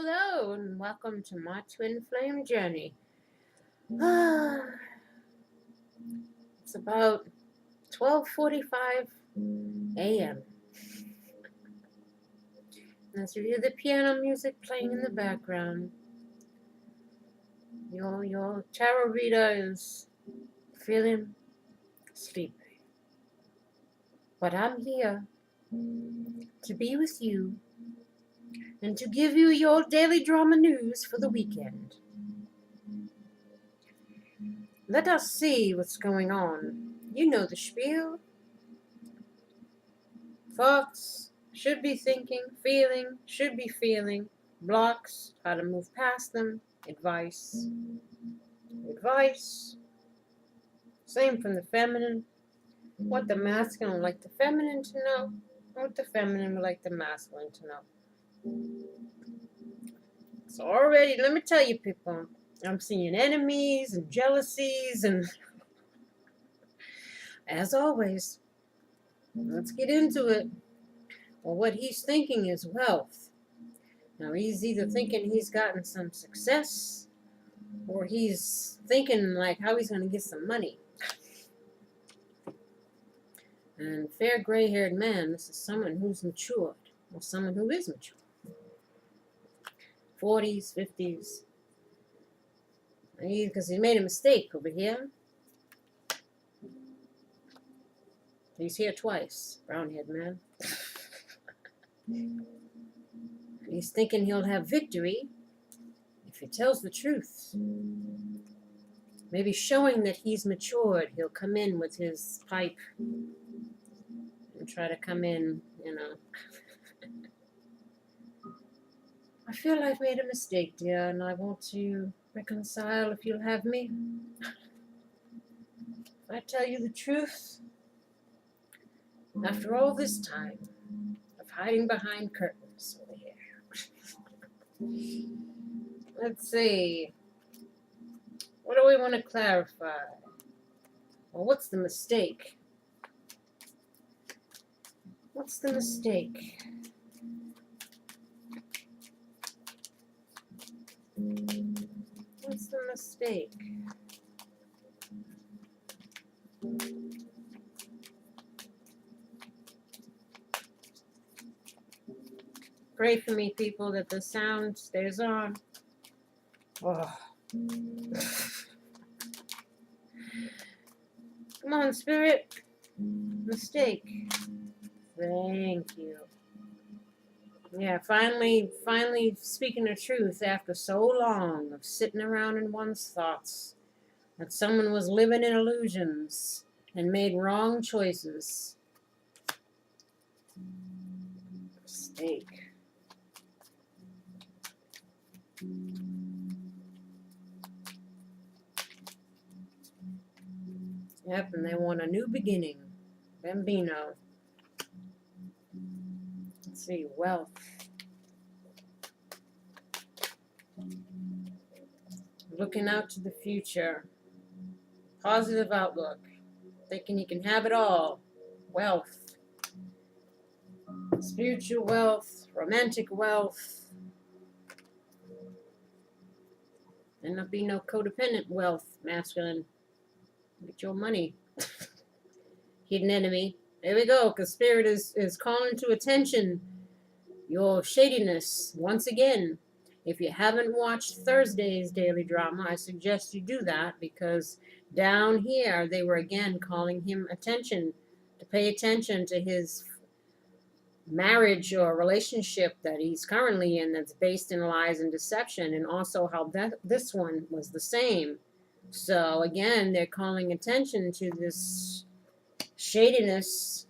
Hello and welcome to my twin flame journey. It's about 12:45 a.m. As you hear the piano music playing in the background, your tarot reader is feeling sleepy. But I'm here to be with you and to give you your daily drama news for the weekend. Let us see what's going on. You know the spiel. Thoughts, should be thinking, feeling, should be feeling, blocks, how to move past them, advice. Same from the feminine. What the masculine would like the feminine to know, what the feminine would like the masculine to know. So already, let me tell you people, I'm seeing enemies and jealousies and as always, let's get into it. Well, what he's thinking is wealth. Now, he's either thinking he's gotten some success or he's thinking like how he's going to get some money. And fair gray-haired man, this is someone who's matured, or someone who is mature. 40s, 50s. Because he made a mistake over here. He's here twice, brown-haired man. He's thinking he'll have victory if he tells the truth. Maybe showing that he's matured, he'll come in with his pipe and try to come in, I feel I've made a mistake, dear, and I want to reconcile if you'll have me. If I tell you the truth, after all this time of hiding behind curtains over here. Let's see. What do we want to clarify? Well, what's the mistake? What's the mistake? What's the mistake? Pray for me, people, that the sound stays on. Oh. Come on, Spirit. Mistake. Thank you. Yeah, finally speaking the truth after so long of sitting around in one's thoughts that someone was living in illusions and made wrong choices. Mistake. Yep, and they want a new beginning. Bambino. Let's see, wealth. Looking out to the future. Positive outlook. Thinking he can have it all. Wealth. Spiritual wealth. Romantic wealth. And there'll be no codependent wealth, masculine. Get your money. Hidden enemy. There we go, because Spirit is calling to attention your shadiness once again. If you haven't watched Thursday's daily drama, I suggest you do that, because down here they were again calling him attention, to pay attention to his marriage or relationship that he's currently in that's based in lies and deception, and also how this one was the same. So again, they're calling attention to this shadiness.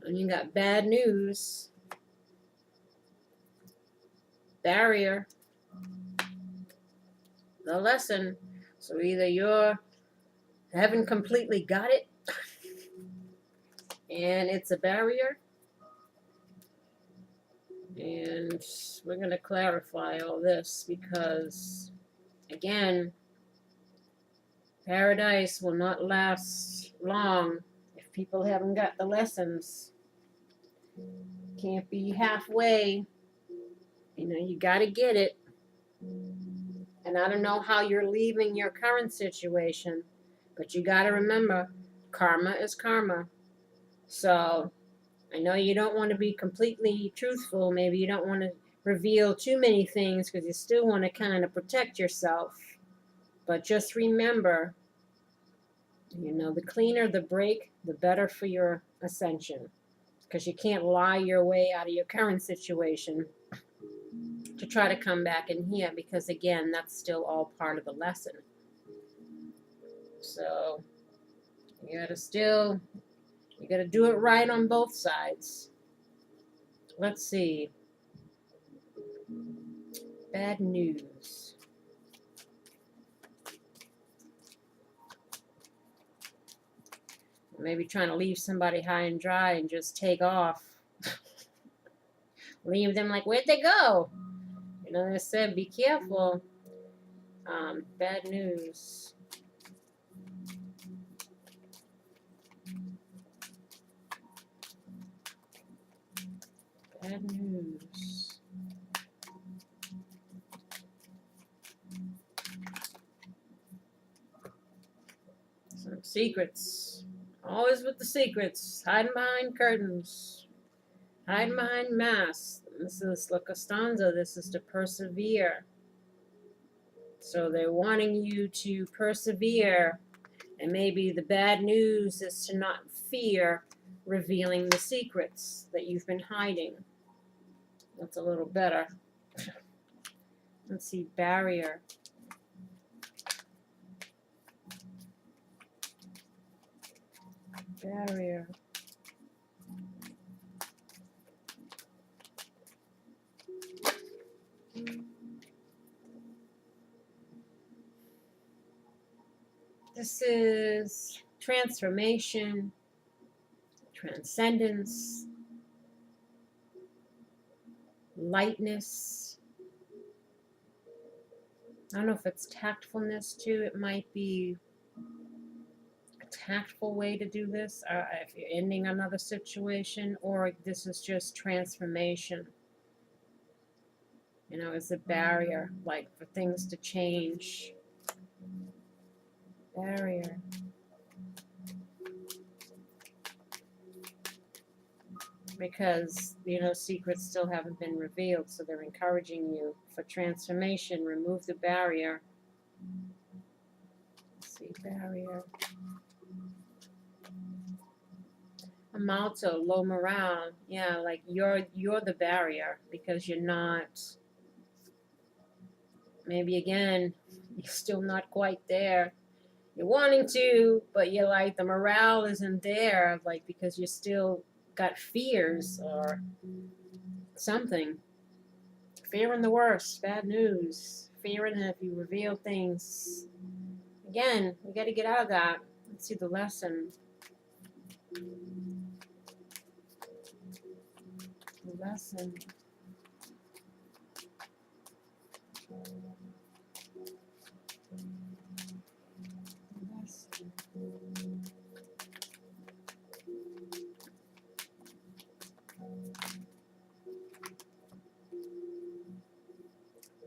And you got bad news. Barrier. The lesson. So either you haven't completely got it and it's a barrier. And we're going to clarify all this because, again, paradise will not last long if people haven't got the lessons. Can't be halfway in You got to get it. And I don't know how you're leaving your current situation, but you got to remember, karma is karma. So I know you don't want to be completely truthful. Maybe you don't want to reveal too many things because you still want to kind of protect yourself. But just remember, the cleaner the break, the better for your ascension. Because you can't lie your way out of your current situation to try to come back in here, because again, that's still all part of the lesson. So you gotta do it right on both sides. Let's see. Bad news. Maybe trying to leave somebody high and dry and just take off. Leave them like, where'd they go? They said, be careful. Bad news. Bad news. Some secrets. Always with the secrets. Hiding behind curtains. Hiding behind masks. This is La Costanza. This is to persevere. So they're wanting you to persevere. And maybe the bad news is to not fear revealing the secrets that you've been hiding. That's a little better. Let's see, barrier. Barrier. This is transformation, transcendence, lightness. I don't know if it's tactfulness too. It might be a tactful way to do this, if you're ending another situation, or this is just transformation. It's a barrier, like for things to change. Barrier. Because, secrets still haven't been revealed, so they're encouraging you for transformation. Remove the barrier. Let's see, barrier. A motto, low morale. Yeah, like you're the barrier because you're not. Maybe again, you're still not quite there. You're wanting to, but you're like, the morale isn't there, like, because you're still got fears or something. Fearing the worst, bad news. Fearing that if you reveal things. Again, you got to get out of that. Let's see the lesson. The lesson.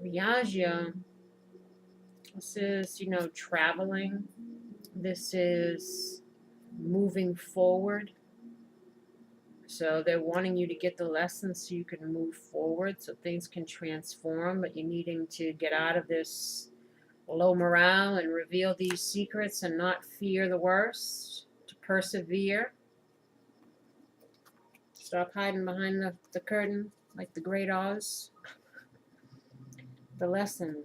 µ'iAĝE. This is, traveling. This is moving forward. So they're wanting you to get the lessons so you can move forward, so things can transform, but you're needing to get out of this low morale and reveal these secrets and not fear the worst, to persevere. Stop hiding behind the curtain like the Great Oz. The lesson.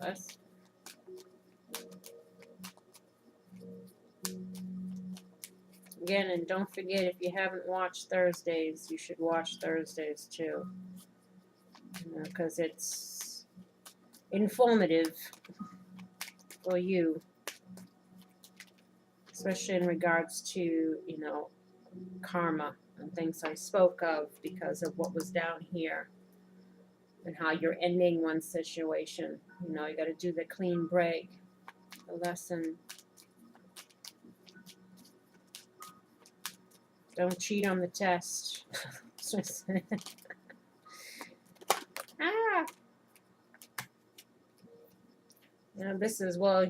Lesson. Again, and don't forget, if you haven't watched Thursdays, you should watch Thursdays too. Because it's informative for you. Especially in regards to, karma and things I spoke of because of what was down here. And how you're ending one situation. You got to do the clean break. the lesson. Don't cheat on the test. Ah. Now this is, well,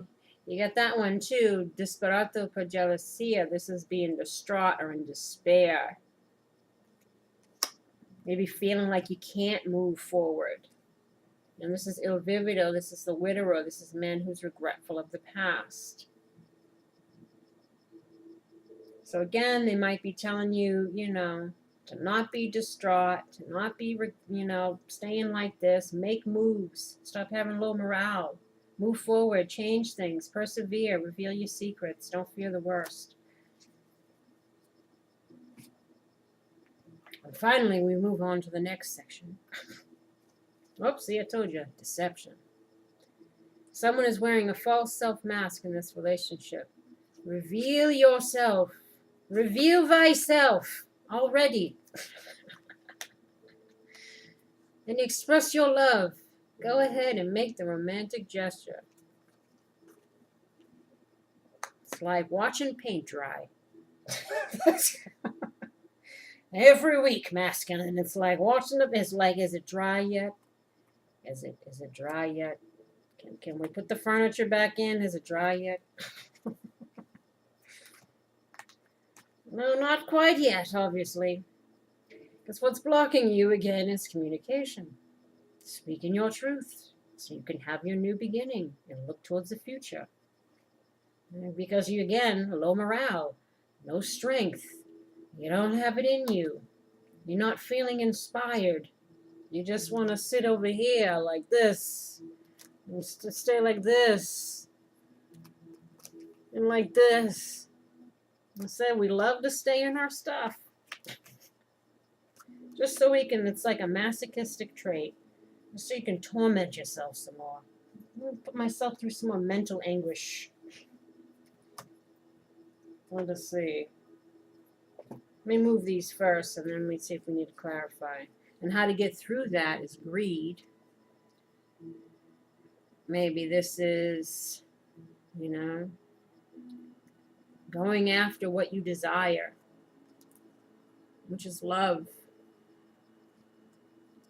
you get that one too. Disperato per jealousía. This is being distraught or in despair. Maybe feeling like you can't move forward. And this is il vivido. This is the widower. This is a man who's regretful of the past. So again, they might be telling you, you know, to not be distraught, to not be, you know, staying like this. Make moves. Stop having low morale. Move forward. Change things. Persevere. Reveal your secrets. Don't fear the worst. And finally, we move on to the next section. Oops, see, I told you. Deception. Someone is wearing a false self-mask in this relationship. Reveal yourself. Reveal thyself already. And express your love. Go ahead and make the romantic gesture. It's like watching paint dry. Every week, masculine. It's like watching the. It's like, is it dry yet? Is it dry yet? Can we put the furniture back in? Is it dry yet? No, not quite yet, obviously. Because what's blocking you again is communication. Speaking your truth so you can have your new beginning and look towards the future. Because you, again, low morale, no strength. You don't have it in you. You're not feeling inspired. You just want to sit over here like this. And stay like this. And like this. I said we love to stay in our stuff. Just so we can, it's like a masochistic trait. Just so you can torment yourself some more. I'm going to put myself through some more mental anguish. Let us see. Let me move these first, and then we see if we need to clarify. And how to get through that is greed. Maybe this is, you know, going after what you desire, which is love.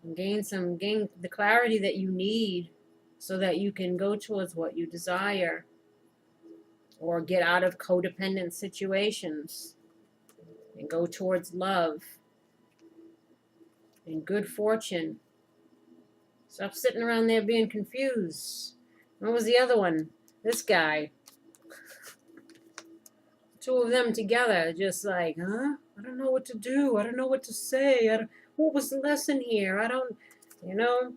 And gain the clarity that you need so that you can go towards what you desire or get out of codependent situations and go towards love and good fortune. Stop sitting around there being confused. What was the other one? This guy. Two of them together, just like, huh? I don't know what to do. I don't know what to say. What was the lesson here? I don't, you know.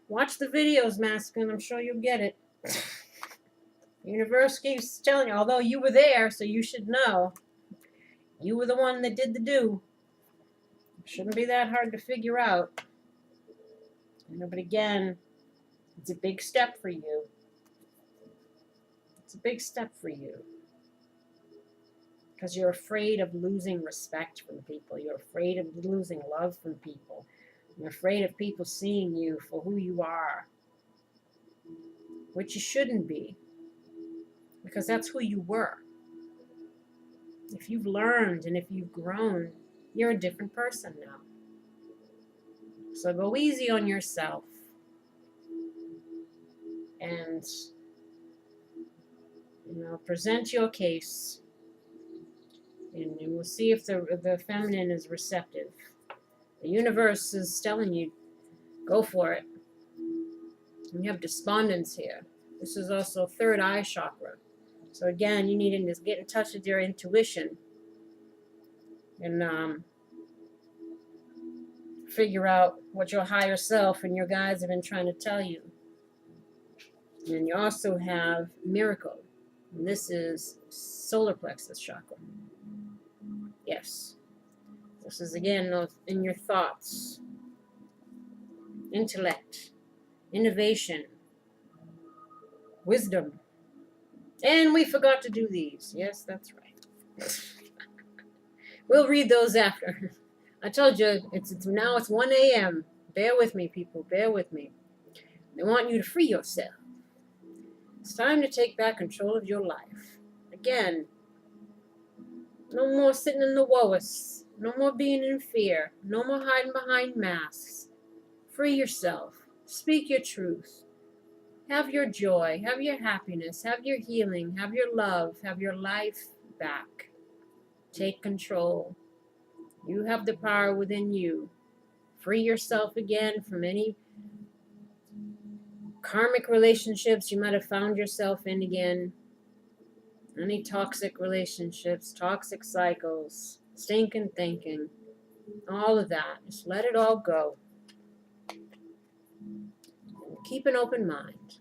Watch the videos, masculine. I'm sure you'll get it. The universe keeps telling you, although you were there, so you should know. You were the one that did the do. Shouldn't be that hard to figure out. You know, but again, it's a big step for you. It's a big step for you. Because you're afraid of losing respect from people. You're afraid of losing love from people. You're afraid of people seeing you for who you are. Which you shouldn't be. Because that's who you were. If you've learned and if you've grown, you're a different person now. So go easy on yourself. And, you know, present your case. And we'll see if the feminine is receptive. The universe is telling you, go for it. And you have despondence here. This is also third eye chakra. So again, you need to get in touch with your intuition. And figure out what your higher self and your guides have been trying to tell you. And you also have miracle. And this is solar plexus chakra. Yes. This is again in your thoughts. Intellect. Innovation. Wisdom. And we forgot to do these. Yes, that's right. We'll read those after. I told you, now it's 1 a.m. Bear with me, people. Bear with me. They want you to free yourself. It's time to take back control of your life. Again, no more sitting in the woes. No more being in fear. No more hiding behind masks. Free yourself. Speak your truth. Have your joy. Have your happiness. Have your healing. Have your love. Have your life back. Take control. You have the power within you. Free yourself again from any karmic relationships you might have found yourself in again. Any toxic relationships, toxic cycles, stinking thinking, all of that. Just let it all go. Keep an open mind.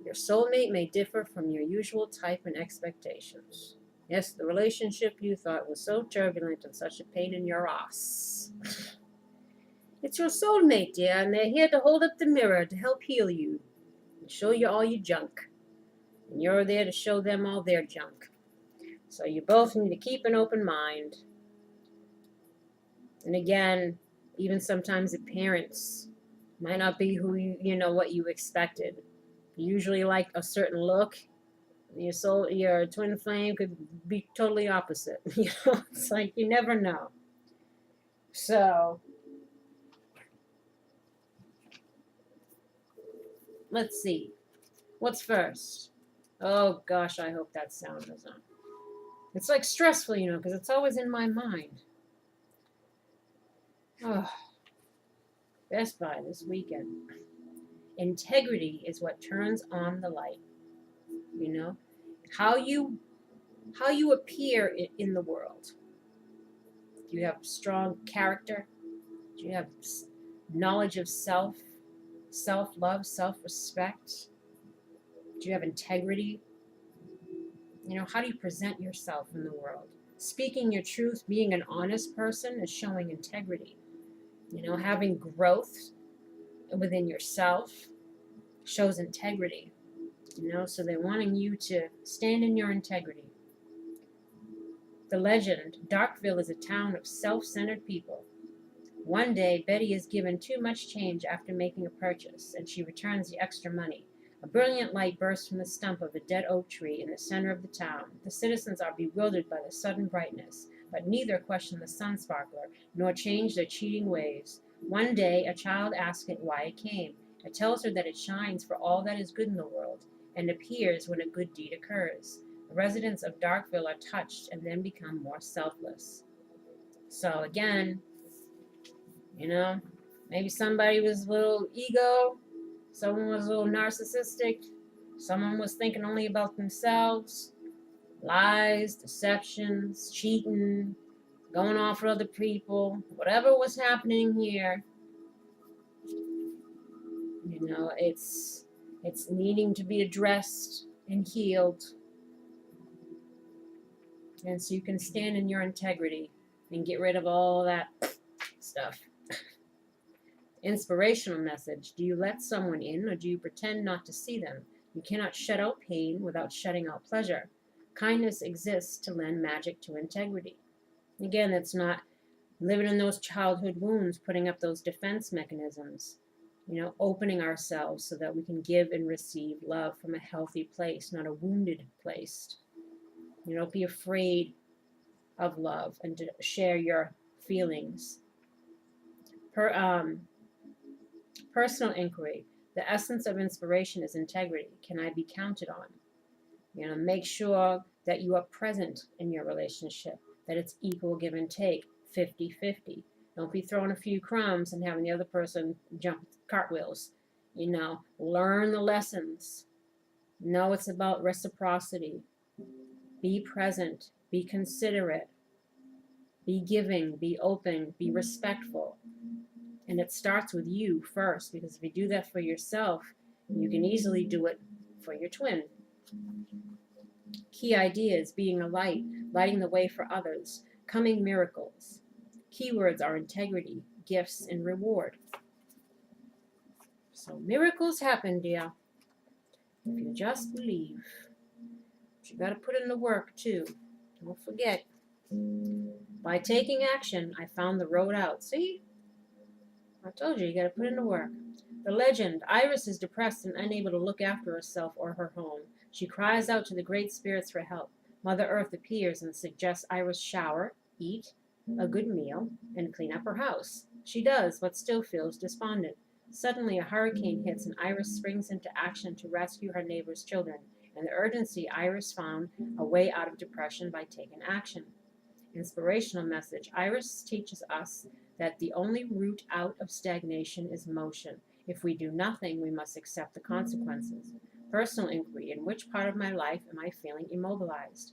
Your soulmate may differ from your usual type and expectations. Yes, the relationship you thought was so turbulent and such a pain in your ass. It's your soulmate, dear, and they're here to hold up the mirror to help heal you and show you all your junk. And you're there to show them all their junk. So you both need to keep an open mind. And again, even sometimes the parents might not be who what you expected. You usually like a certain look. Your twin flame could be totally opposite. It's like you never know. So let's see. What's first? Oh gosh, I hope that sound is on. It's like stressful, because it's always in my mind. Oh, Best Buy this weekend. Integrity is what turns on the light. How you appear in the world. Do you have strong character? Do you have knowledge of self, self-love, self-respect? Do you have integrity? How do you present yourself in the world? Speaking your truth, being an honest person is showing integrity. Having growth within yourself shows integrity. So they're wanting you to stand in your integrity. The legend, Darkville is a town of self-centered people. One day, Betty is given too much change after making a purchase, and she returns the extra money. A brilliant light bursts from the stump of a dead oak tree in the center of the town. The citizens are bewildered by the sudden brightness, but neither question the sun sparkler, nor change their cheating ways. One day, a child asks it why it came. It tells her that it shines for all that is good in the world, and appears when a good deed occurs. The residents of Darkville are touched and then become more selfless. So again, maybe somebody was a little ego, someone was a little narcissistic, someone was thinking only about themselves, lies, deceptions, cheating, going off with other people, whatever was happening here, it's needing to be addressed and healed. And so you can stand in your integrity and get rid of all that stuff. Inspirational message. Do you let someone in, or do you pretend not to see them? You cannot shut out pain without shutting out pleasure. Kindness exists to lend magic to integrity. Again, it's not living in those childhood wounds, putting up those defense mechanisms. Opening ourselves so that we can give and receive love from a healthy place, not a wounded place. Don't be afraid of love and to share your feelings. Personal inquiry. The essence of inspiration is integrity. Can I be counted on? Make sure that you are present in your relationship, that it's equal give and take, 50-50. Don't be throwing a few crumbs and having the other person jump cartwheels. Learn the lessons. Know it's about reciprocity. Be present. Be considerate. Be giving. Be open. Be respectful. And it starts with you first, because if you do that for yourself, you can easily do it for your twin. Key ideas: being a light, lighting the way for others, coming miracles. Keywords are integrity, gifts, and reward. So miracles happen, dear, if you just believe. But you got to put in the work, too. Don't forget. By taking action, I found the road out. See? I told you got to put in the work. The legend, Iris is depressed and unable to look after herself or her home. She cries out to the great spirits for help. Mother Earth appears and suggests Iris shower, eat a good meal, and clean up her house. She does, but still feels despondent. Suddenly, a hurricane hits and Iris springs into action to rescue her neighbor's children. In the urgency, Iris found a way out of depression by taking action. Inspirational message. Iris teaches us that the only route out of stagnation is motion. If we do nothing, we must accept the consequences. Personal inquiry. In which part of my life am I feeling immobilized?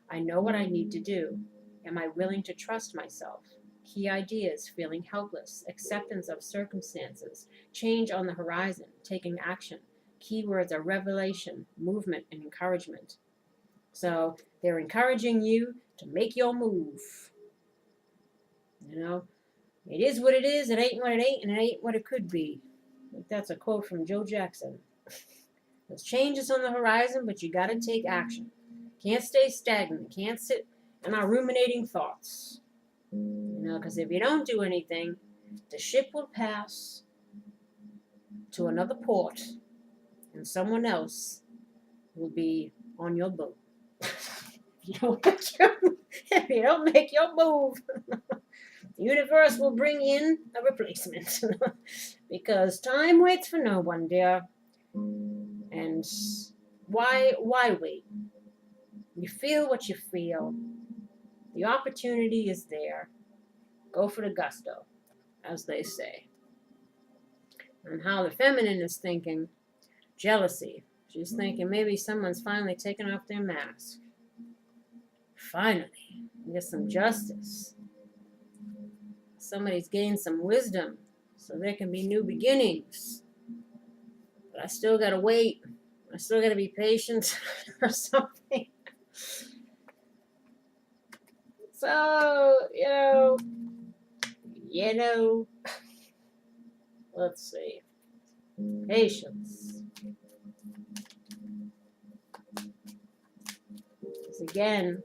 I know what I need to do. Am I willing to trust myself? Key ideas. Feeling helpless. Acceptance of circumstances. Change on the horizon. Taking action. Keywords are revelation, movement, and encouragement. So they're encouraging you to make your move. You know, it is what it is, it ain't what it ain't, and it ain't what it could be. I think that's a quote from Joe Jackson. There's changes on the horizon, but you got to take action. Can't stay stagnant. Can't sit in our ruminating thoughts. You know, because if you don't do anything, the ship will pass to another port, and someone else will be on your boat. If you don't make your move, the universe will bring in a replacement. Because time waits for no one, dear. And why wait? You feel what you feel. The opportunity is there. Go for the gusto, as they say. And how the feminine is thinking, jealousy. She's thinking maybe someone's finally taken off their mask. Finally, get some justice. Somebody's gained some wisdom, so there can be new beginnings. But I still gotta wait. I still gotta be patient or something. So, let's see. Patience. Again,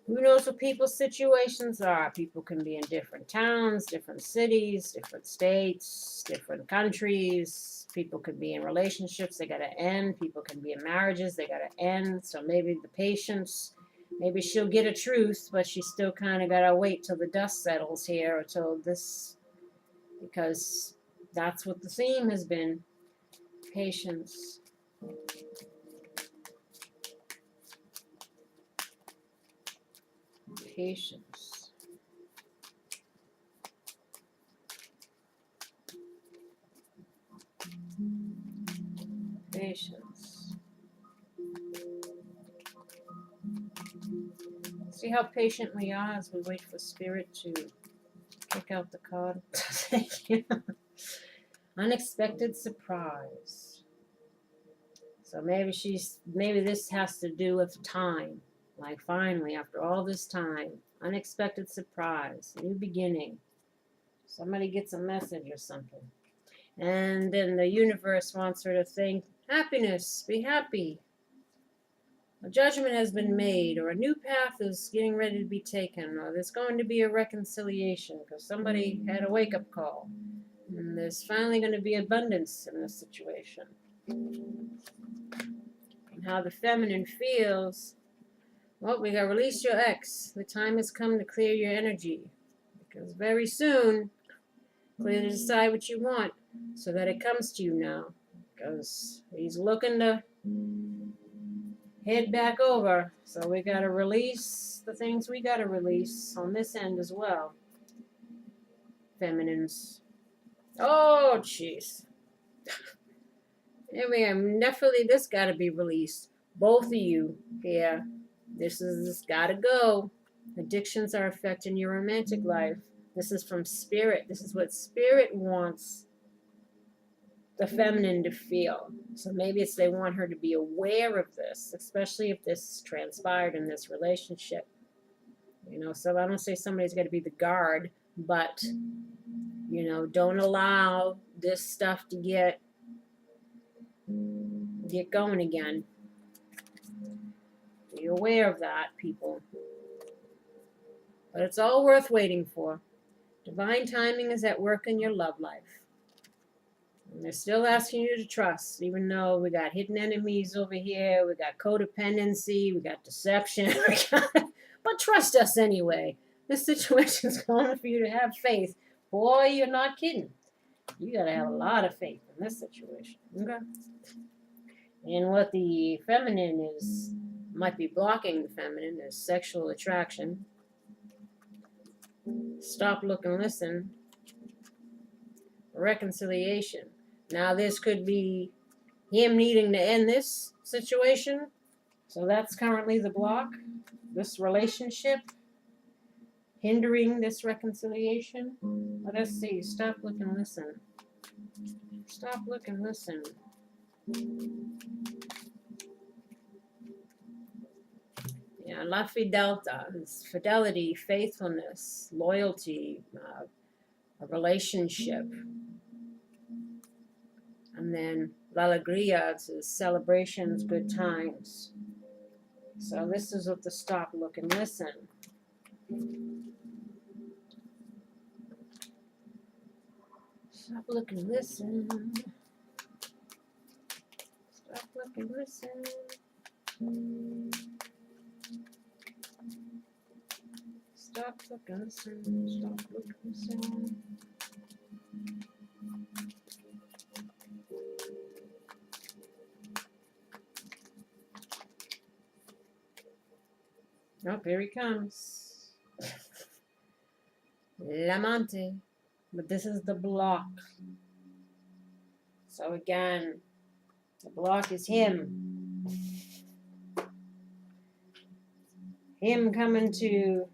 who knows what people's situations are? People can be in different towns, different cities, different states, different countries. People could be in relationships, they gotta end. People can be in marriages, they gotta end. So maybe the patience, maybe she'll get a truth, but she still kind of gotta wait till the dust settles here, or till this, because that's what the theme has been. Patience. Patience. Patience. See how patient we are as we wait for Spirit to kick out the card. Unexpected surprise. So maybe this has to do with time. Like finally, after all this time, unexpected surprise, new beginning. Somebody gets a message or something. And then the universe wants her to think, happiness, be happy. A judgment has been made, or a new path is getting ready to be taken, or there's going to be a reconciliation because somebody had a wake-up call. And there's finally going to be abundance in this situation. And how the feminine feels. Well, we gotta release your ex. The time has come to clear your energy. Because very soon, clearly decide what you want so that it comes to you now. Because he's looking to head back over. So we gotta release the things we gotta release on this end as well. Feminines. Oh, jeez. Here we are. Definitely this gotta be released. Both of you here. This gotta go. Addictions are affecting your romantic life. This is from Spirit. This is what Spirit wants the feminine to feel. So maybe it's they want her to be aware of this, especially if this transpired in this relationship. So I don't say somebody's got to be the guard, but, don't allow this stuff to get going again. Be aware of that, people. But it's all worth waiting for. Divine timing is at work in your love life. And they're still asking you to trust, even though we got hidden enemies over here, we got codependency, we got deception, but trust us anyway. This situation's calling for you to have faith. Boy, you're not kidding. You gotta have a lot of faith in this situation. Okay? And what the feminine is, might be blocking the feminine, is sexual attraction. Stop, look, and listen. Reconciliation. Now, this could be him needing to end this situation. So that's currently the block. This relationship hindering this reconciliation. Let us see. Stop, look, and listen. Stop, look, and listen. Yeah, la fidelità is fidelity, faithfulness, loyalty, a relationship. And then l'alegría is celebrations, good times. So this is what the stop, look, and listen. Stop, look, and listen. Stop, look, and listen. Stop, look, and listen. Stop, look, and listen. Oh, here he comes. L'amante. But this is the block. So again, the block is him. Him coming to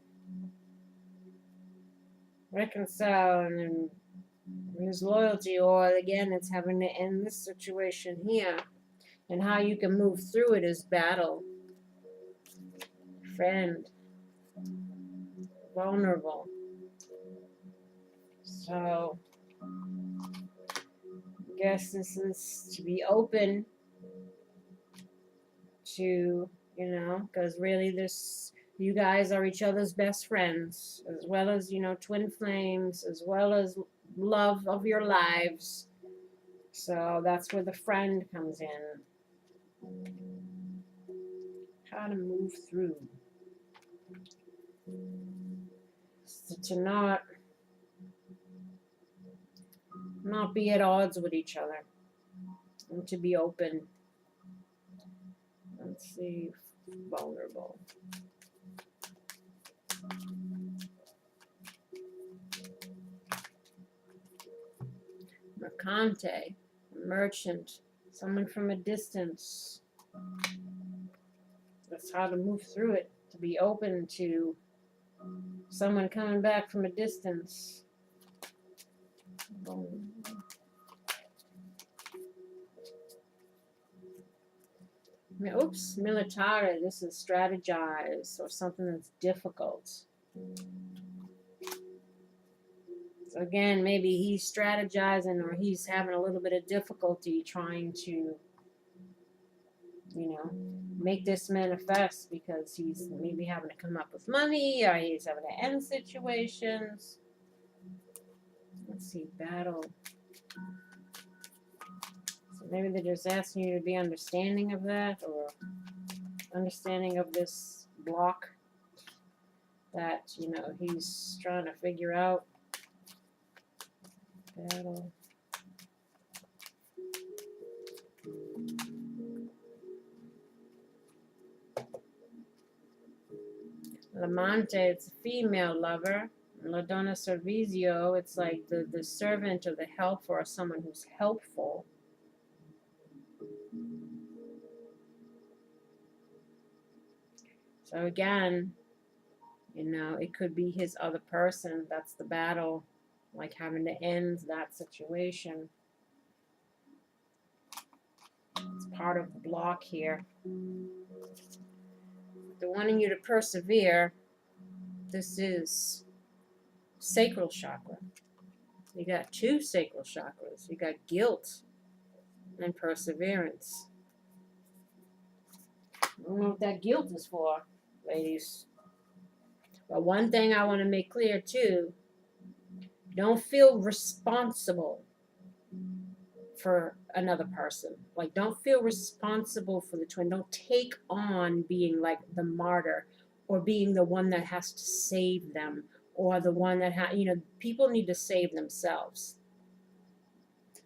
reconcile and his loyalty, or again, it's having to end this situation here. And how you can move through it is battle. Friend. Vulnerable. So, I guess this is to be open to, because really you guys are each other's best friends, as well as, twin flames, as well as love of your lives. So that's where the friend comes in. How to move through. So to not be at odds with each other, and to be open. Let's see, vulnerable. Mercante, merchant, someone from a distance. That's how to move through it, to be open to someone coming back from a distance. Oops, militare, this is strategize or something that's difficult. So again, maybe he's strategizing or he's having a little bit of difficulty trying to, make this manifest because he's maybe having to come up with money or he's having to end situations. Let's see, battle. So maybe they're just asking you to be understanding of that, or understanding of this block that, he's trying to figure out. Battle. L'amante, it's a female lover. La donna servizio, it's like the servant or the helper or someone who's helpful. So again, it could be his other person. That's the battle, like having to end that situation. It's part of the block here. They're wanting you to persevere. This is sacral chakra. You got two sacral chakras. You got guilt and perseverance. I don't know what that guilt is for, ladies. But one thing I want to make clear too, Don't feel responsible for another person. Like, don't feel responsible for the twin. Don't take on being like the martyr or being the one that has to save them or the one that people need to save themselves.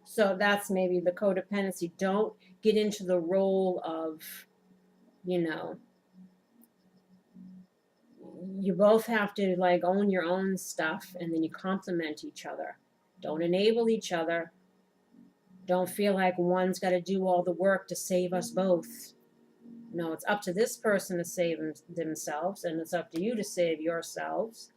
So that's maybe the codependency. Don't get into the role of, you both have to like own your own stuff, and then you complement each other. Don't enable each other. Don't feel like one's got to do all the work to save us both. No, it's up to this person to save themselves, and it's up to you to save yourselves.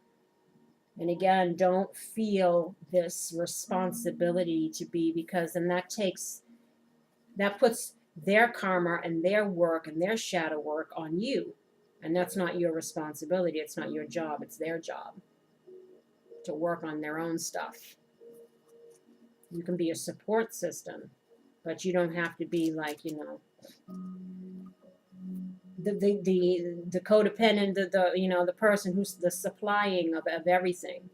And again, don't feel this responsibility to be, because then that puts their karma and their work and their shadow work on you. And that's not your responsibility. It's not your job. It's their job to work on their own stuff. You can be a support system, but you don't have to be like, the codependent, the person who's the supplying of everything.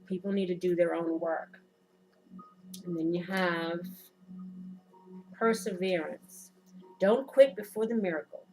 People need to do their own work. And then you have perseverance. Don't quit before the miracle.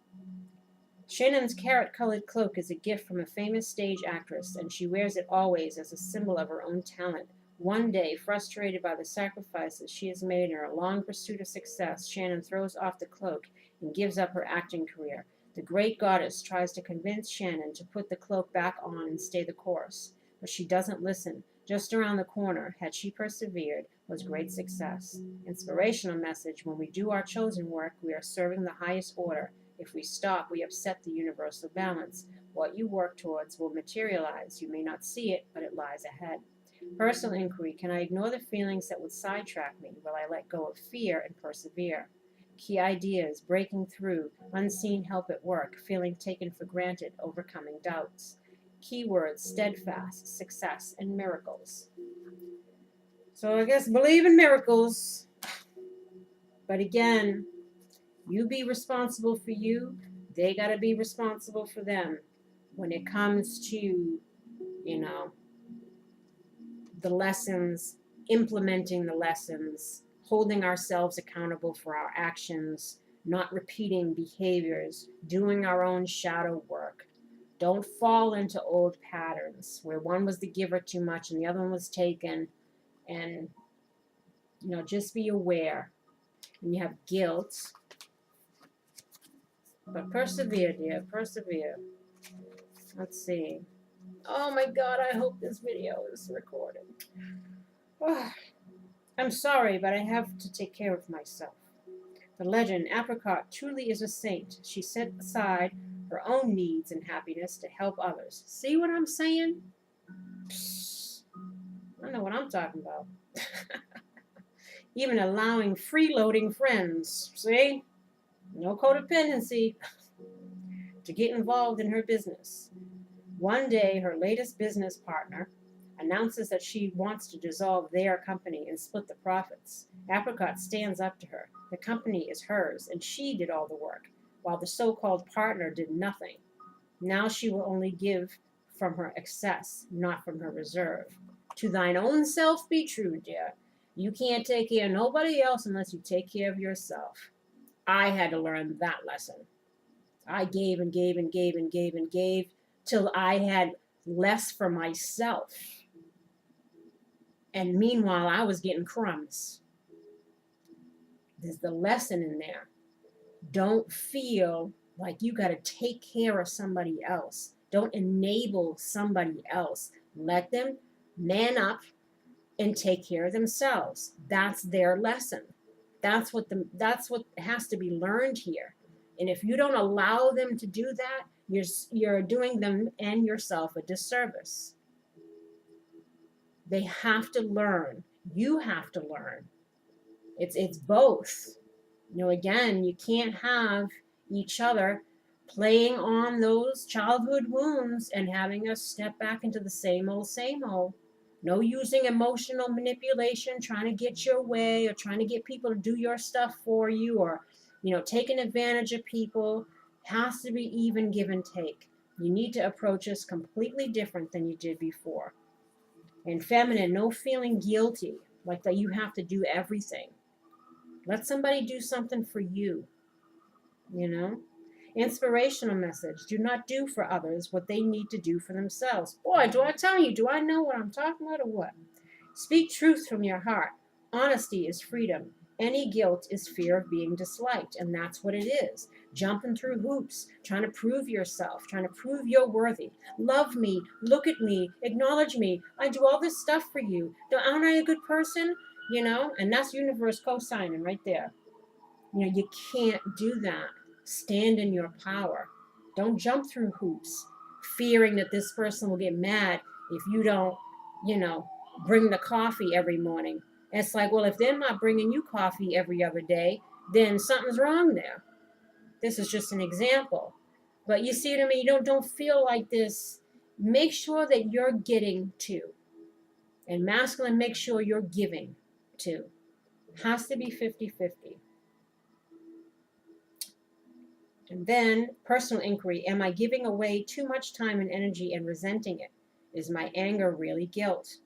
Shannon's carrot-colored cloak is a gift from a famous stage actress, and she wears it always as a symbol of her own talent. One day, frustrated by the sacrifices she has made in her long pursuit of success, Shannon throws off the cloak and gives up her acting career. The great goddess tries to convince Shannon to put the cloak back on and stay the course, but she doesn't listen. Just around the corner, had she persevered, was great success. Inspirational message: when we do our chosen work, we are serving the highest order. If we stop, we upset the universal balance. What you work towards will materialize. You may not see it, but it lies ahead. Personal inquiry: can I ignore the feelings that would sidetrack me? Will I let go of fear and persevere? Key ideas: breaking through, unseen help at work, feeling taken for granted, overcoming doubts. Keywords: steadfast, success, and miracles. So I guess believe in miracles. But again, you be responsible for you. They got to be responsible for them. When it comes to, the lessons, implementing the lessons, holding ourselves accountable for our actions, not repeating behaviors, doing our own shadow work. Don't fall into old patterns where one was the giver too much and the other one was taken. And, just be aware. And you have guilt. But persevere, dear, persevere. Let's see. Oh my God, I hope this video is recorded. Oh, I'm sorry, but I have to take care of myself. The legend, Apricot truly is a saint. She set aside her own needs and happiness to help others. See what I'm saying? Psst. I know what I'm talking about. Even allowing freeloading friends, see? No codependency, to get involved in her business. One day, her latest business partner announces that she wants to dissolve their company and split the profits. Apricot stands up to her. The company is hers, and she did all the work, while the so-called partner did nothing. Now she will only give from her excess, not from her reserve. To thine own self be true, dear. You can't take care of nobody else unless you take care of yourself. I had to learn that lesson. I gave and gave and gave and gave and gave till I had less for myself. And meanwhile, I was getting crumbs. There's the lesson in there. Don't feel like you got to take care of somebody else. Don't enable somebody else. Let them man up and take care of themselves. That's their lesson. That's what has to be learned here. And if you don't allow them to do that, you're doing them and yourself a disservice. They have to learn. You have to learn. It's both. Again, you can't have each other playing on those childhood wounds and having us step back into the same old, same old. No using emotional manipulation, trying to get your way or trying to get people to do your stuff for you, or, taking advantage of people. Has to be even give and take. You need to approach this completely different than you did before. And feminine, no feeling guilty, like that you have to do everything. Let somebody do something for you, you know? Inspirational message. Do not do for others what they need to do for themselves. Boy, do I tell you, do I know what I'm talking about or what? Speak truth from your heart. Honesty is freedom. Any guilt is fear of being disliked, and that's what it is. Jumping through hoops, trying to prove yourself, trying to prove you're worthy. Love me, look at me, acknowledge me. I do all this stuff for you. Aren't I a good person? You know, and that's universe co-signing right there. You know, you can't do that. Stand in your power. Don't jump through hoops, fearing that this person will get mad if you don't, you know, bring the coffee every morning. It's like, well, if they're not bringing you coffee every other day, then something's wrong there. This is just an example. But you see what I mean? You don't feel like this. Make sure that you're getting to. And masculine, make sure you're giving to. Has to be 50-50. And then personal inquiry. Am I giving away too much time and energy and resenting it? Is my anger really guilt?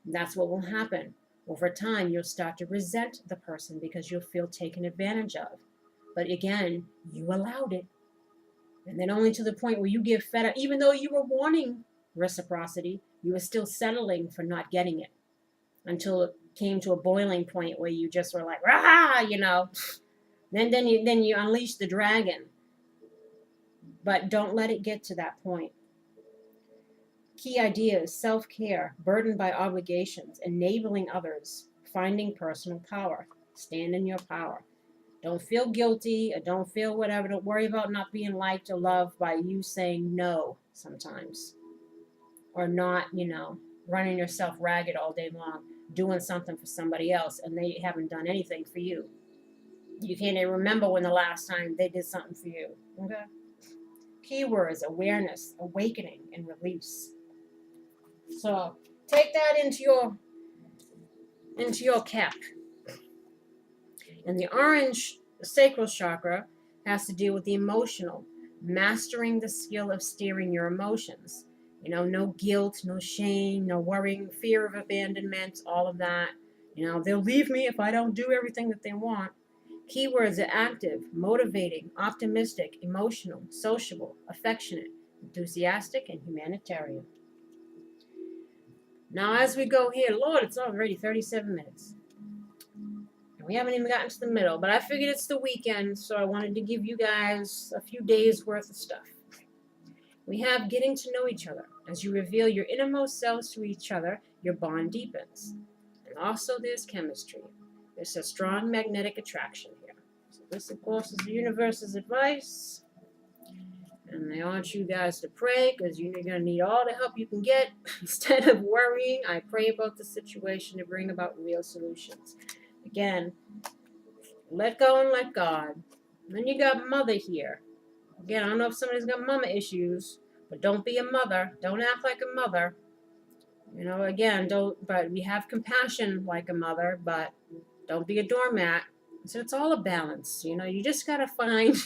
And that's what will happen. Over time, you'll start to resent the person because you'll feel taken advantage of. But again, you allowed it. And then only to the point where you get fed up. Even though you were wanting reciprocity, you were still settling for not getting it. Until it came to a boiling point where you just were like, rah, you know. Then you unleash the dragon. But don't let it get to that point. Key ideas: self-care, burdened by obligations, enabling others, finding personal power. Stand in your power. Don't feel guilty or don't feel whatever. Don't worry about not being liked or loved by you saying no sometimes. Or not, you know, running yourself ragged all day long, doing something for somebody else and they haven't done anything for you. You can't even remember when the last time they did something for you. Okay? Keywords: awareness, awakening, and release. So take that into your cap. And the orange sacral chakra has to deal with the emotional, mastering the skill of steering your emotions. You know, no guilt, no shame, no worrying, fear of abandonment, all of that. You know, they'll leave me if I don't do everything that they want. Keywords are active, motivating, optimistic, emotional, sociable, affectionate, enthusiastic, and humanitarian. Now, as we go here, Lord, it's already 37 minutes. And we haven't even gotten to the middle, but I figured it's the weekend, so I wanted to give you guys a few days worth of stuff. We have getting to know each other. As you reveal your innermost selves to each other, your bond deepens. And also there's chemistry. There's a strong magnetic attraction here. So this, of course, is the universe's advice. And I want you guys to pray because you're going to need all the help you can get. Instead of worrying, I pray about the situation to bring about real solutions. Again, let go and let God. And then you got mother here. Again, I don't know if somebody's got mama issues, but don't be a mother. Don't act like a mother. You know, again, but we have compassion like a mother, but don't be a doormat. So it's all a balance. You know, you just got to find...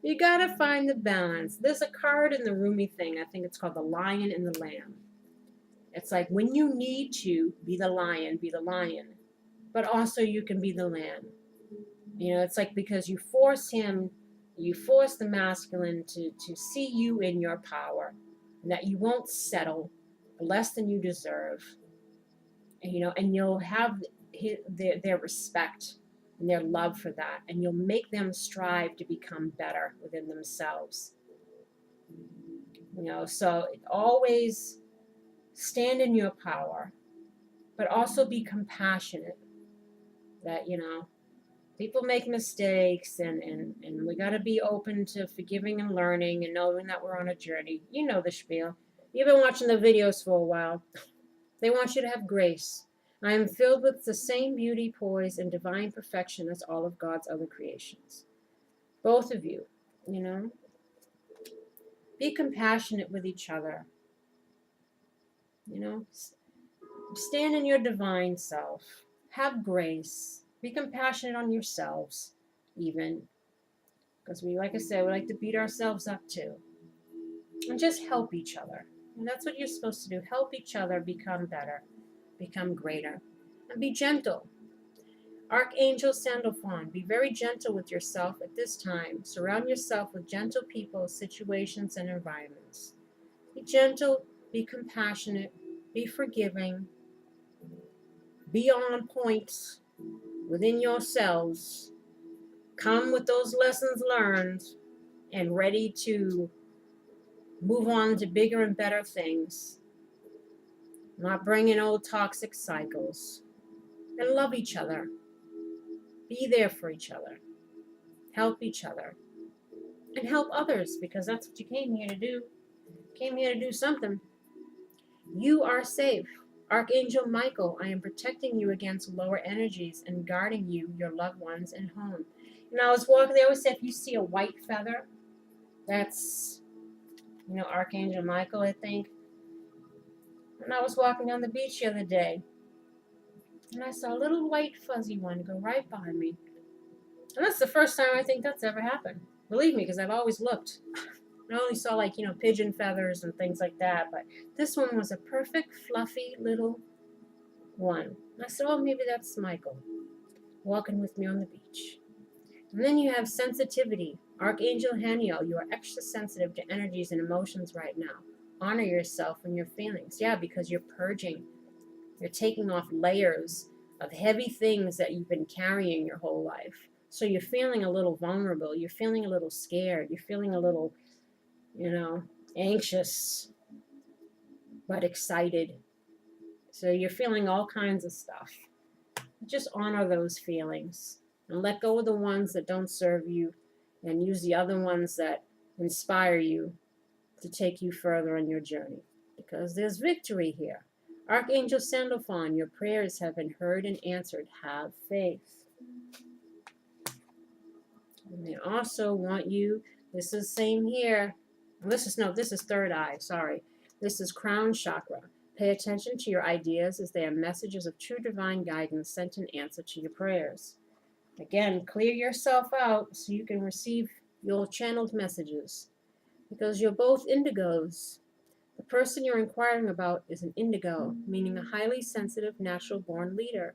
You gotta find the balance. There's a card in the Rumi thing. I think it's called the Lion and the Lamb. It's like when you need to be the lion, be the lion. But also you can be the lamb. You know, it's like because you force the masculine to see you in your power. And that you won't settle less than you deserve. And, you know, and you'll have their respect and their love for that, and you'll make them strive to become better within themselves. You know, so always stand in your power, but also be compassionate. That, you know, people make mistakes, and we got to be open to forgiving and learning and knowing that we're on a journey. You know the spiel. You've been watching the videos for a while. They want you to have grace. I am filled with the same beauty, poise, and divine perfection as all of God's other creations. Both of you, you know. Be compassionate with each other. You know. Stand in your divine self. Have grace. Be compassionate on yourselves, even. Because we, like I said, we like to beat ourselves up too. And just help each other. And that's what you're supposed to do. Help each other become better, become greater, and be gentle. Archangel Sandalphon, be very gentle with yourself at this time. Surround yourself with gentle people, situations, and environments. Be gentle, be compassionate, be forgiving, be on point within yourselves. Come with those lessons learned and ready to move on to bigger and better things. Not bring in old toxic cycles. And love each other. Be there for each other. Help each other. And help others, because that's what you came here to do. Came here to do something. You are safe. Archangel Michael, I am protecting you against lower energies and guarding you, your loved ones, and home. And I was walking, they always say if you see a white feather, that's, Archangel Michael, I think. And I was walking down the beach the other day, and I saw a little white fuzzy one go right by me. And that's the first time I think that's ever happened. Believe me, because I've always looked. I only saw pigeon feathers and things like that, but this one was a perfect, fluffy little one. And I said, oh, maybe that's Michael walking with me on the beach. And then you have sensitivity. Archangel Haniel, you are extra sensitive to energies and emotions right now. Honor yourself and your feelings. Yeah, because you're purging. You're taking off layers of heavy things that you've been carrying your whole life. So you're feeling a little vulnerable. You're feeling a little scared. You're feeling a little, anxious, but excited. So you're feeling all kinds of stuff. Just honor those feelings and let go of the ones that don't serve you and use the other ones that inspire you to take you further on your journey, because there's victory here. Archangel Sandalphon, your prayers have been heard and answered. Have faith. And they also want you, this is same here. This is third eye, sorry. This is crown chakra. Pay attention to your ideas as they are messages of true divine guidance sent in answer to your prayers. Again, clear yourself out so you can receive your channeled messages, because you're both indigos. The person you're inquiring about is an indigo, meaning a highly sensitive, natural-born leader.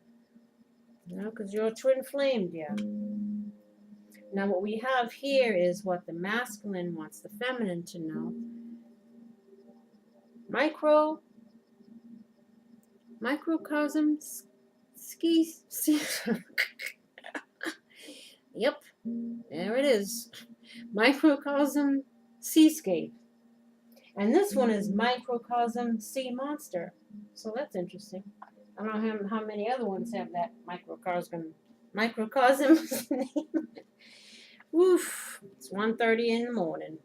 Because you're a twin flame, dear. Now, what we have here is what the masculine wants the feminine to know. Microcosm skis. Yep, there it is. Microcosm seascape. And this one is microcosm sea monster. So that's interesting. I don't know how many other ones have that microcosm name. Oof, it's 1:30 in the morning.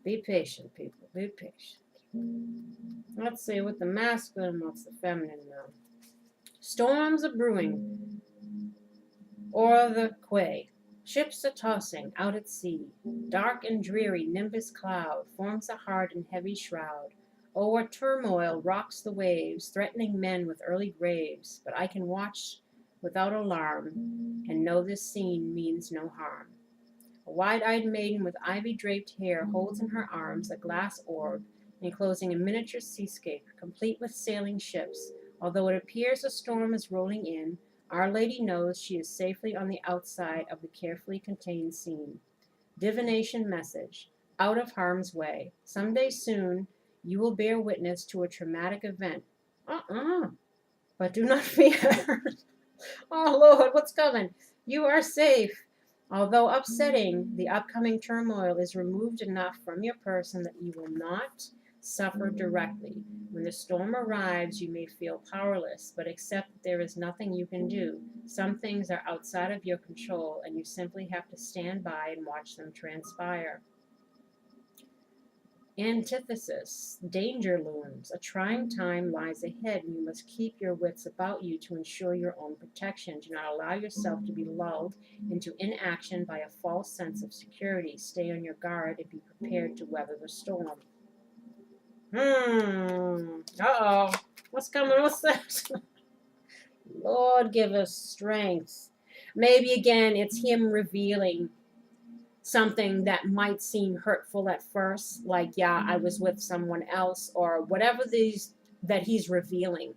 Be patient, people. Be patient. Let's see what the masculine wants the feminine now. Storms are brewing o'er the quay. Ships are tossing out at sea. Dark and dreary nimbus cloud forms a hard and heavy shroud. O'er turmoil rocks the waves, threatening men with early graves. But I can watch without alarm and know this scene means no harm. A wide-eyed maiden with ivy-draped hair holds in her arms a glass orb enclosing a miniature seascape complete with sailing ships. Although it appears a storm is rolling in, Our Lady knows she is safely on the outside of the carefully contained scene. Divination message: out of harm's way. Someday soon, you will bear witness to a traumatic event. But do not fear. Oh, Lord, what's coming? You are safe. Although upsetting, the upcoming turmoil is removed enough from your person that you will not suffer directly. When the storm arrives, you may feel powerless, but accept that there is nothing you can do. Some things are outside of your control, and you simply have to stand by and watch them transpire. Antithesis: danger looms. A trying time lies ahead, and you must keep your wits about you to ensure your own protection. Do not allow yourself to be lulled into inaction by a false sense of security. Stay on your guard and be prepared to weather the storm. Uh-oh. What's coming? What's that? Lord, give us strength. Maybe again, it's him revealing something that might seem hurtful at first, like, yeah, I was with someone else, or whatever these that he's revealing.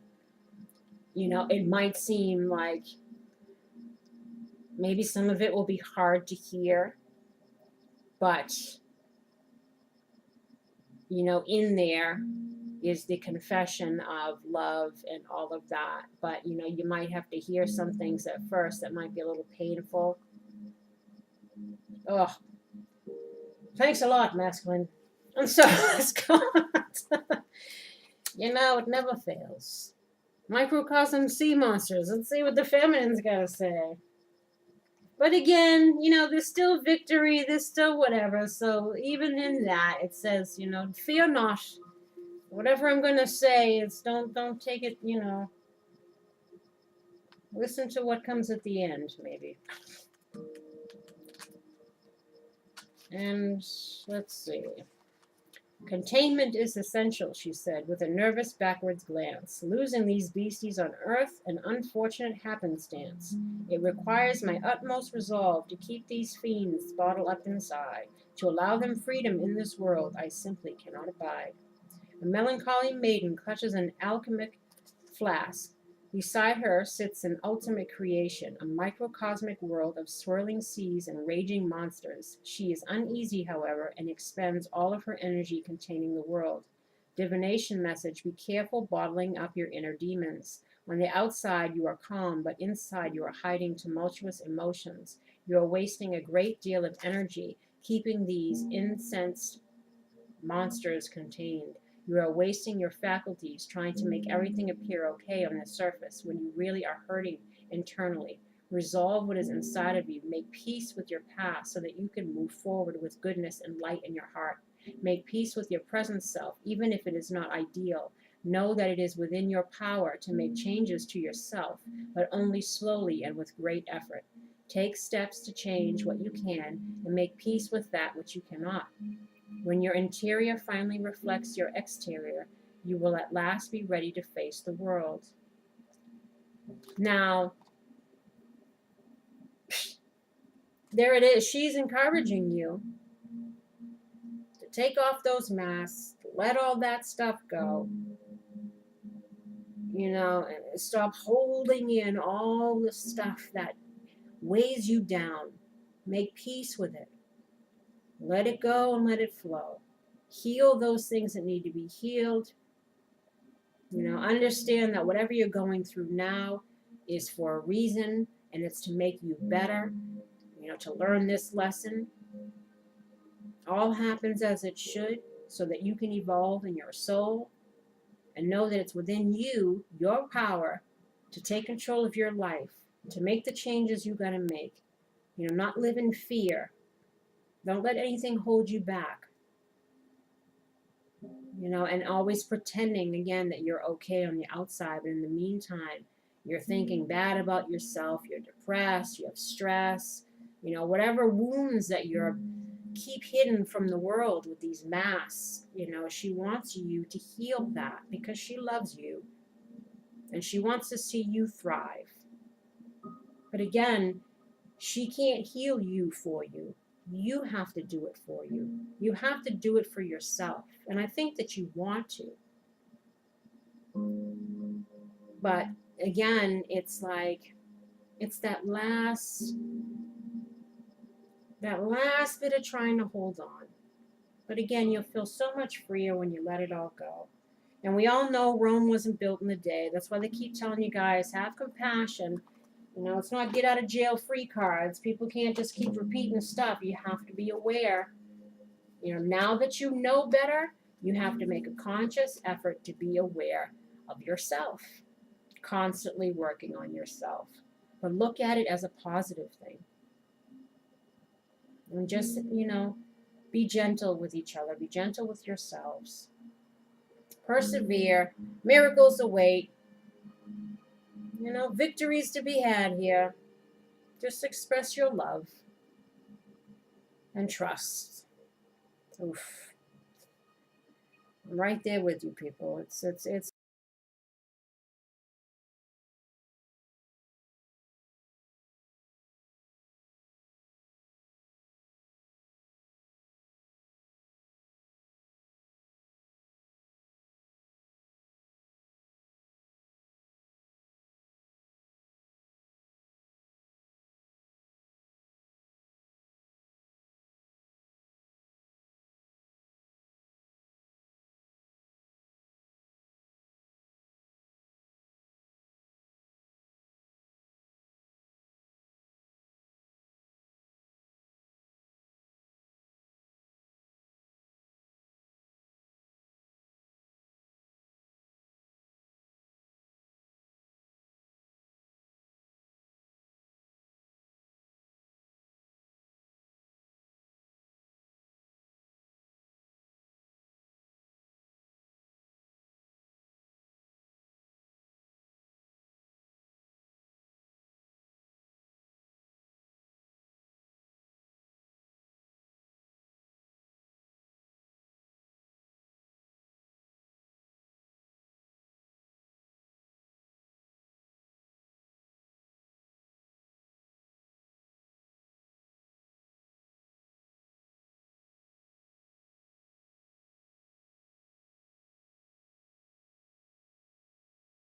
You know, it might seem like maybe some of it will be hard to hear, but, you know, in there is the confession of love and all of that. But, you know, you might have to hear some things at first that might be a little painful. Oh, thanks a lot, masculine. And so let's go on. You know, it never fails. Microcosm sea monsters. Let's see what the feminine's got to say. But again, you know, there's still victory, there's still whatever. So even in that, it says, you know, fear not. Whatever I'm gonna say, it's don't take it, you know. Listen to what comes at the end, maybe. And let's see. Containment is essential, she said, with a nervous backwards glance. Losing these beasties on earth, an unfortunate happenstance. It requires my utmost resolve to keep these fiends bottled up inside. To allow them freedom in this world, I simply cannot abide. A melancholy maiden clutches an alchemic flask. Beside her sits an ultimate creation, a microcosmic world of swirling seas and raging monsters. She is uneasy, however, and expends all of her energy containing the world. Divination message: be careful bottling up your inner demons. On the outside you are calm, but inside you are hiding tumultuous emotions. You are wasting a great deal of energy keeping these incensed monsters contained. You are wasting your faculties trying to make everything appear okay on the surface when you really are hurting internally. Resolve what is inside of you. Make peace with your past so that you can move forward with goodness and light in your heart. Make peace with your present self, even if it is not ideal. Know that it is within your power to make changes to yourself, but only slowly and with great effort. Take steps to change what you can and make peace with that which you cannot. When your interior finally reflects your exterior, you will at last be ready to face the world. Now, there it is. She's encouraging you to take off those masks, let all that stuff go, you know, and stop holding in all the stuff that weighs you down. Make peace with it. Let it go and let it flow. Heal those things that need to be healed. You know, understand that whatever you're going through now is for a reason, and it's to make you better, you know, to learn this lesson. All happens as it should so that you can evolve in your soul and know that it's within you, your power, to take control of your life, to make the changes you got to make. You know, not live in fear. Don't let anything hold you back. You know, and always pretending, again, that you're okay on the outside, but in the meantime, you're thinking bad about yourself, you're depressed, you have stress, you know, whatever wounds that you're keep hidden from the world with these masks. You know, she wants you to heal that because she loves you and she wants to see you thrive. But again, she can't heal you for you. You have to do it for you. You have to do it for yourself. And I think that you want to. But again, it's like, it's that last bit of trying to hold on. But again, you'll feel so much freer when you let it all go. And we all know Rome wasn't built in a day. That's why they keep telling you guys, have compassion. You know, it's not get out of jail free cards. People can't just keep repeating stuff. You have to be aware. You know, now that you know better, you have to make a conscious effort to be aware of yourself. Constantly working on yourself. But look at it as a positive thing. And just, you know, be gentle with each other. Be gentle with yourselves. Persevere. Miracles await. You know, victories to be had here. Just express your love and trust. Oof. I'm right there with you, people. It's